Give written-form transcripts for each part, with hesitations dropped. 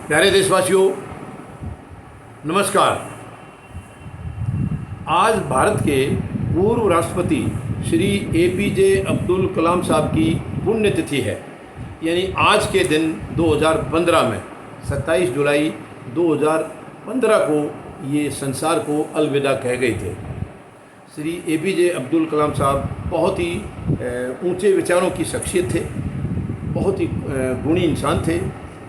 प्यारे देशवासियों, नमस्कार। आज भारत के पूर्व राष्ट्रपति श्री एपीजे अब्दुल कलाम साहब की पुण्यतिथि है। यानी आज के दिन 2015 में 27 जुलाई 2015 को ये संसार को अलविदा कह गए थे। श्री एपीजे अब्दुल कलाम साहब बहुत ही ऊंचे विचारों की शख्सियत थे, बहुत ही गुणी इंसान थे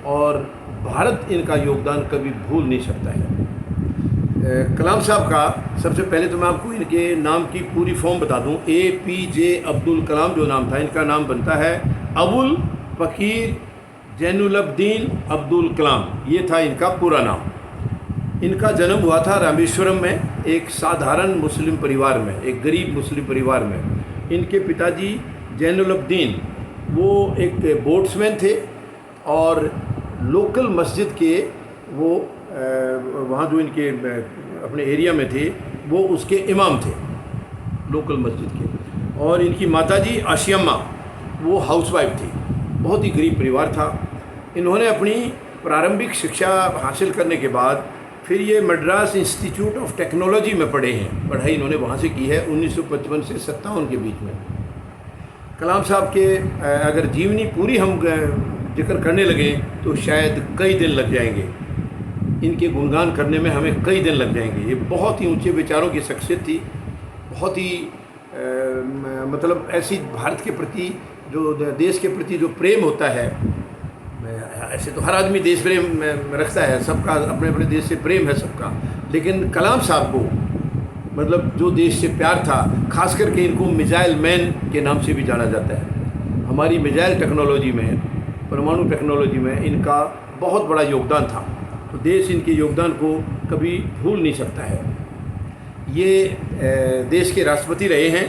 और भारत इनका योगदान कभी भूल नहीं सकता है। कलाम साहब का सबसे पहले तो मैं आपको इनके नाम की पूरी फॉर्म बता दूं। एपीजे अब्दुल कलाम जो नाम था, इनका नाम बनता है अबुल फ़कीर जैनुलब्दीन अब्दुल कलाम। ये था इनका पूरा नाम। इनका जन्म हुआ था रामेश्वरम में, एक साधारण मुस्लिम परिवार में, एक गरीब मुस्लिम परिवार में। इनके पिताजी जैनुलब्दीन वो एक बोट्समैन थे और लोकल मस्जिद के वो वहाँ जो इनके अपने एरिया में थे वो उसके इमाम थे लोकल मस्जिद के। और इनकी माताजी आशियम्मा वो हाउसवाइफ थी। बहुत ही गरीब परिवार था। इन्होंने अपनी प्रारंभिक शिक्षा हासिल करने के बाद फिर ये मद्रास इंस्टीट्यूट ऑफ टेक्नोलॉजी में पढ़े हैं। पढ़ाई इन्होंने वहाँ से की है 1955 से 57 के बीच में। कलाम साहब के अगर जीवनी पूरी हम जिक्र करने लगे तो शायद कई दिन लग जाएंगे। इनके गुणगान करने में हमें कई दिन लग जाएंगे। ये बहुत ही ऊंचे विचारों की शख्सियत थी। बहुत ही मतलब ऐसी भारत के प्रति जो देश के प्रति जो प्रेम होता है, ऐसे तो हर आदमी देश प्रेम रखता है, सबका अपने अपने देश से प्रेम है सबका, लेकिन कलाम साहब को मतलब जो देश से प्यार था, खास करके इनको मिसाइल मैन के नाम से भी जाना जाता है। हमारी मिसाइल टेक्नोलॉजी में, परमाणु टेक्नोलॉजी में इनका बहुत बड़ा योगदान था, तो देश इनके योगदान को कभी भूल नहीं सकता है। ये देश के राष्ट्रपति रहे हैं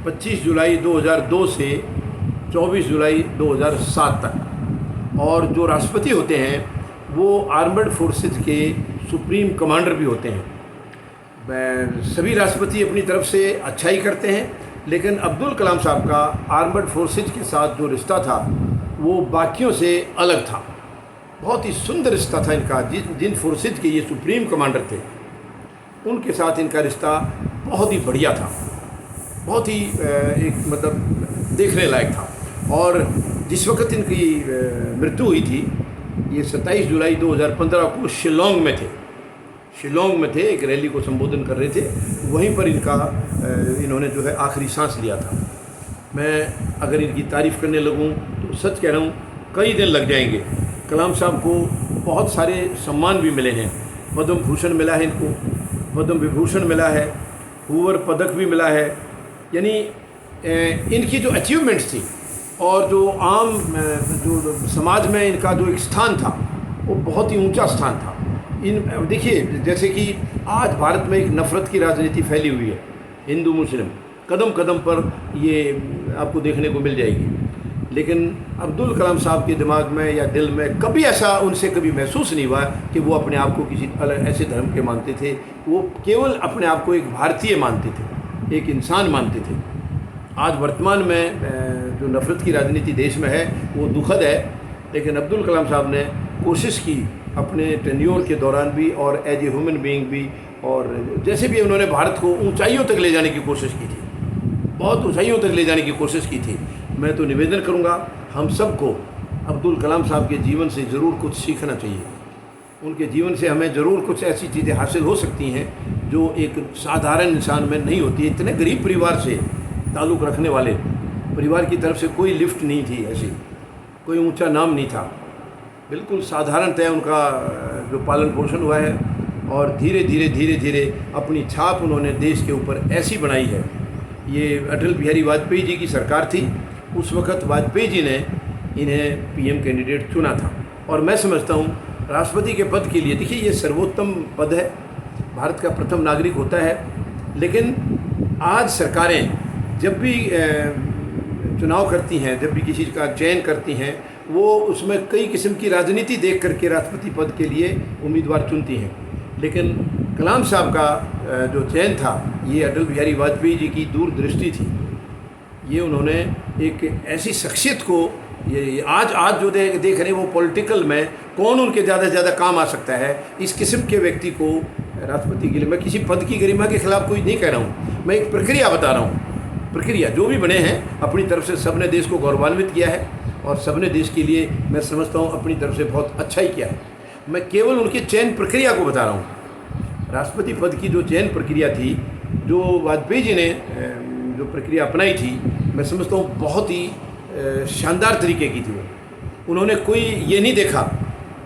25 जुलाई 2002 से 24 जुलाई 2007 तक। और जो राष्ट्रपति होते हैं वो आर्मर्ड फोर्सेस के सुप्रीम कमांडर भी होते हैं। सभी राष्ट्रपति अपनी तरफ से अच्छा ही करते हैं, लेकिन अब्दुल कलाम साहब का आर्मर्ड फोर्सेस के साथ जो रिश्ता था वो बाकियों से अलग था। बहुत ही सुंदर रिश्ता था इनका। जिन फोर्सेज के ये सुप्रीम कमांडर थे उनके साथ इनका रिश्ता बहुत ही बढ़िया था, बहुत ही एक मतलब देखने लायक था। और जिस वक्त इनकी मृत्यु हुई थी, ये 27 जुलाई 2015 को शिलोंग में थे, एक रैली को संबोधन कर रहे थे। वहीं पर इन्होंने जो है आखिरी सांस लिया था। मैं अगर इनकी तारीफ़ करने लगूं तो सच कह रहा हूं कई दिन लग जाएंगे। कलाम साहब को बहुत सारे सम्मान भी मिले हैं। पद्म भूषण मिला है इनको, पद्म विभूषण मिला है, हूवर पदक भी मिला है। यानी इनकी जो अचीवमेंट्स थी और जो आम जो समाज में इनका जो एक स्थान था वो बहुत ही ऊंचा स्थान था। देखिए, जैसे कि आज भारत में एक नफ़रत की राजनीति फैली हुई है, हिंदू मुस्लिम कदम कदम पर ये आपको देखने को मिल जाएगी। लेकिन अब्दुल कलाम साहब के दिमाग में या दिल में कभी ऐसा उनसे कभी महसूस नहीं हुआ कि वो अपने आप को किसी अलग ऐसे धर्म के मानते थे। वो केवल अपने आप को एक भारतीय मानते थे, एक इंसान मानते थे। आज वर्तमान में जो नफ़रत की राजनीति देश में है वो दुखद है, लेकिन अब्दुल कलाम साहब ने कोशिश की अपने टेन्योर के दौरान भी और एज ए ह्यूमन बीइंग भी, और जैसे भी उन्होंने भारत को ऊंचाइयों तक ले जाने की कोशिश की थी, बहुत ऊंचाइयों तक ले जाने की कोशिश की थी। मैं तो निवेदन करूंगा हम सबको अब्दुल कलाम साहब के जीवन से ज़रूर कुछ सीखना चाहिए। उनके जीवन से हमें ज़रूर कुछ ऐसी चीज़ें हासिल हो सकती हैं जो एक साधारण इंसान में नहीं होती। इतने गरीब परिवार से ताल्लुक़ रखने वाले परिवार की तरफ से कोई लिफ्ट नहीं थी, ऐसी कोई ऊँचा नाम नहीं था, बिल्कुल साधारण तय उनका जो पालन पोषण हुआ है। और धीरे धीरे अपनी छाप उन्होंने देश के ऊपर ऐसी बनाई है। ये अटल बिहारी वाजपेयी जी की सरकार थी, उस वक़्त वाजपेयी जी ने इन्हें पीएम कैंडिडेट चुना था। और मैं समझता हूँ राष्ट्रपति के पद के लिए, देखिए ये सर्वोत्तम पद है, भारत का प्रथम नागरिक होता है। लेकिन आज सरकारें जब भी चुनाव करती हैं, जब भी किसी का चयन करती हैं, वो उसमें कई किस्म की राजनीति देख करके राष्ट्रपति पद के लिए उम्मीदवार चुनती हैं। लेकिन कलाम साहब का जो चयन था ये अटल बिहारी वाजपेयी जी की दूरदृष्टि थी। ये उन्होंने एक ऐसी शख्सियत को ये आज जो देख रहे हैं वो पॉलिटिकल में कौन उनके ज़्यादा से ज़्यादा काम आ सकता है, इस किस्म के व्यक्ति को राष्ट्रपति के लिए, मैं किसी पद की गरिमा के खिलाफ कोई नहीं कह रहा हूँ, मैं एक प्रक्रिया बता रहा हूँ। प्रक्रिया जो भी बने हैं अपनी तरफ से सबने देश को गौरवान्वित किया है और सबने देश के लिए मैं समझता हूँ अपनी तरफ से बहुत अच्छा ही किया है। मैं केवल उनकी चयन प्रक्रिया को बता रहा हूँ। राष्ट्रपति पद की जो चयन प्रक्रिया थी, जो वाजपेयी जी ने जो प्रक्रिया अपनाई थी, मैं समझता हूँ बहुत ही शानदार तरीके की थी। वो उन्होंने कोई ये नहीं देखा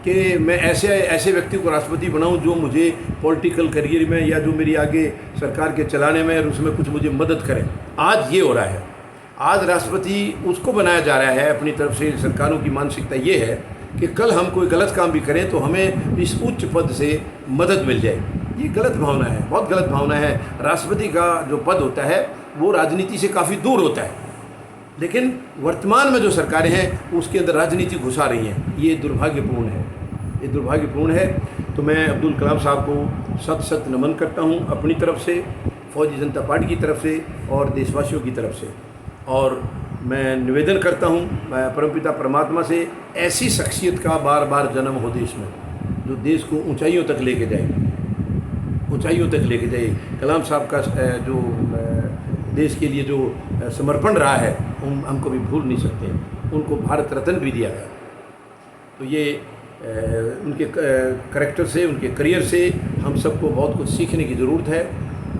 कि मैं ऐसे व्यक्ति को राष्ट्रपति बनाऊं जो मुझे पॉलिटिकल करियर में या जो मेरी आगे सरकार के चलाने में और उसमें कुछ मुझे मदद करे। आज ये हो रहा है, आज राष्ट्रपति उसको बनाया जा रहा है। अपनी तरफ से सरकारों की मानसिकता ये है कि कल हम कोई गलत काम भी करें तो हमें इस उच्च पद से मदद मिल जाए। ये गलत भावना है, बहुत गलत भावना है। राष्ट्रपति का जो पद होता है वो राजनीति से काफ़ी दूर होता है, लेकिन वर्तमान में जो सरकारें हैं उसके अंदर राजनीति घुसा रही हैं। ये दुर्भाग्यपूर्ण है, ये दुर्भाग्यपूर्ण है। तो मैं अब्दुल कलाम साहब को सत सत नमन करता हूँ अपनी तरफ से, फौजी जनता पार्टी की तरफ से और देशवासियों की तरफ से। और मैं निवेदन करता हूँ परमपिता परमात्मा से, ऐसी शख्सियत का बार बार जन्म हो देश में, जो देश को ऊंचाइयों तक लेके जाए, ऊंचाइयों तक लेके जाए। कलाम साहब का जो देश के लिए जो समर्पण रहा है हम कभी भूल नहीं सकते। उनको भारत रत्न भी दिया गया। तो ये उनके करैक्टर से, उनके करियर से हम सबको बहुत कुछ सीखने की ज़रूरत है।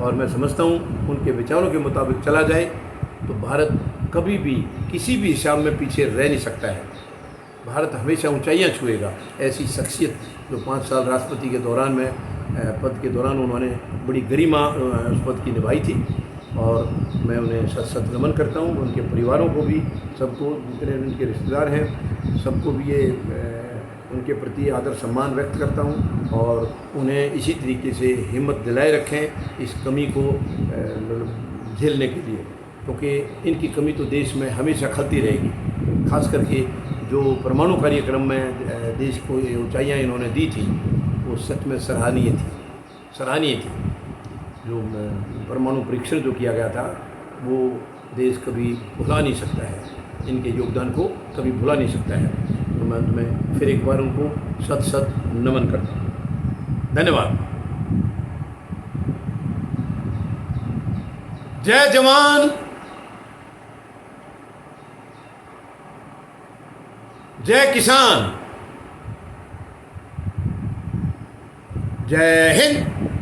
और मैं समझता हूँ उनके विचारों के मुताबिक चला जाए तो भारत कभी भी किसी भी हिसाब में पीछे रह नहीं सकता है। भारत हमेशा ऊंचाइयां छुएगा। ऐसी शख्सियत जो 5 साल राष्ट्रपति के दौरान में पद के दौरान उन्होंने बड़ी गरिमा उस पद की निभाई थी। और मैं उन्हें सत सत नमन करता हूँ। उनके परिवारों को भी, सबको, जितने उनके रिश्तेदार हैं सबको भी ये उनके प्रति आदर सम्मान व्यक्त करता हूँ। और उन्हें इसी तरीके से हिम्मत दिलाए रखें इस कमी को झेलने के लिए, क्योंकि इनकी कमी तो देश में हमेशा खलती रहेगी। खास करके जो परमाणु कार्यक्रम में देश को ऊंचाइयाँ इन्होंने दी थी वो सच में सराहनीय थी, सराहनीय थी। जो परमाणु परीक्षण जो किया गया था वो देश कभी भुला नहीं सकता है, इनके योगदान को कभी भुला नहीं सकता है। तो मैं तुम्हें फिर एक बार उनको सत सत नमन करता हूँ। धन्यवाद। जय जवान, जय किसान, जय हिंद।